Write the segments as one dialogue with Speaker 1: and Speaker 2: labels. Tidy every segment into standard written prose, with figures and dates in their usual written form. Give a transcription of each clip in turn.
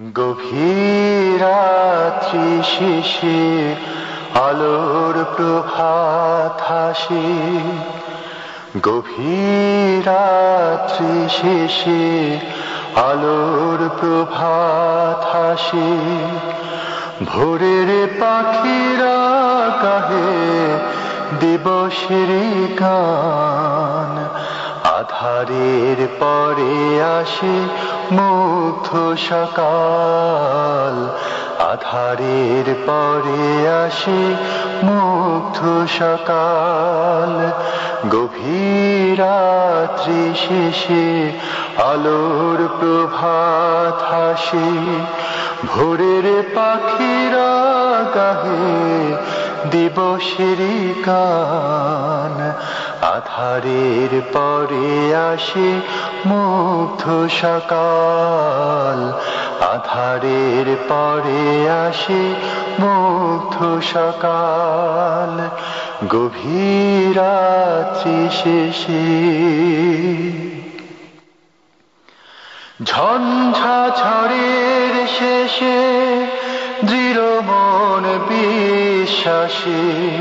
Speaker 1: গভীর রাত্রি শেষে আলোর প্রভাত হাসে। গভীর রাত্রি শেষে আলোর প্রভাত হাসে। ভোরের পাখিরা গাহে দিবসের গান। আধারের পরে আসে মুগ্ধ সকাল। আধারের পরে আসে মুগ্ধ সকাল। গভীর রাত্রি শেষে আলোর প্রভাত হাসে। ভোরের পাখিরা গাহে দিবসের গান। আধারের পরে আসে মুগ্ধ সকাল। আধারের পরে আসে মুগ্ধ সকাল। গভীর রাত্রি শেষে ঝঞ্ঝা ঝড়ের শেষে দৃঢ় মন বিশ্বাসে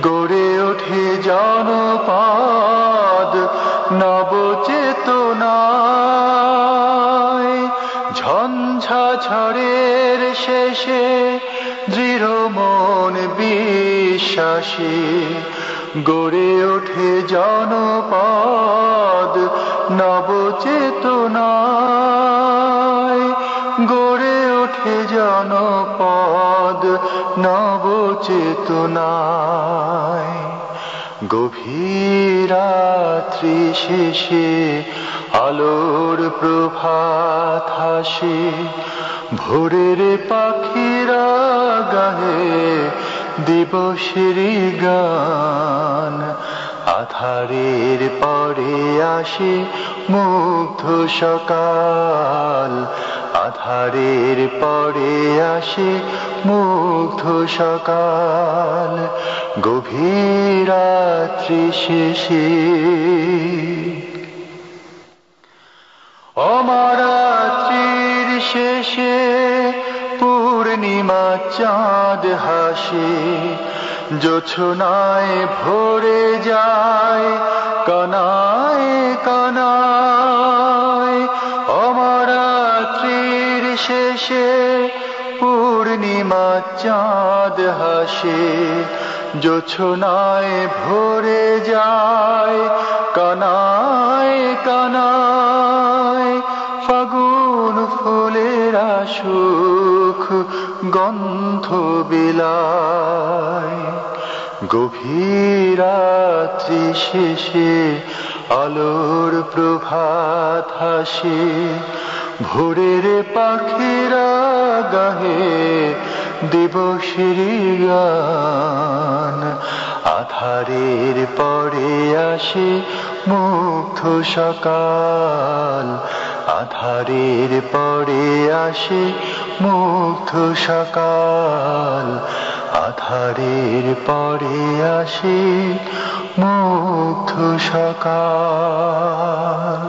Speaker 1: গড়ে ওঠে জনপদ নবচেতনায়। ঝঞ্ঝা ঝড়ের শেষে দৃঢ় মন বিশ্বাসে গড়ে ওঠে জনপদ নবচেতনায়। গড়ে ওঠে জনপদ নবচেতনায়। গভীর রাত্রি শেষে আলোর প্রভাত হাসে। ভোরের পাখিরা গাহে দিবসের গান। আধারের পরে আসে মুগ্ধ সকাল। আধারের পরে আসে মুগ্ধ সকাল। গভীর রাত্রি শেষে অমরাত্রির শেষে পূর্ণিমা চাঁদ হাসে। জোছনায় ভরে যায় কানায় কানায়। অমরাত্রির শেষে পূর্ণিমা চাঁদ হাসে। জোছনায় ভরে যায় কানায় কানায়। ফাগুন ফুলেরা সুখ গন্ধ বিলায়। গভীর রাত্রি শেষে আলোর প্রভাত হাসে। ভোরের পাখিরা গাহে দিবসের গান। আধারের পরে আসে মুগ্ধ সকাল। আধারের পরে আসে মুগ্ধ সকাল। আধারের পরে আসে মুগ্ধ সকাল।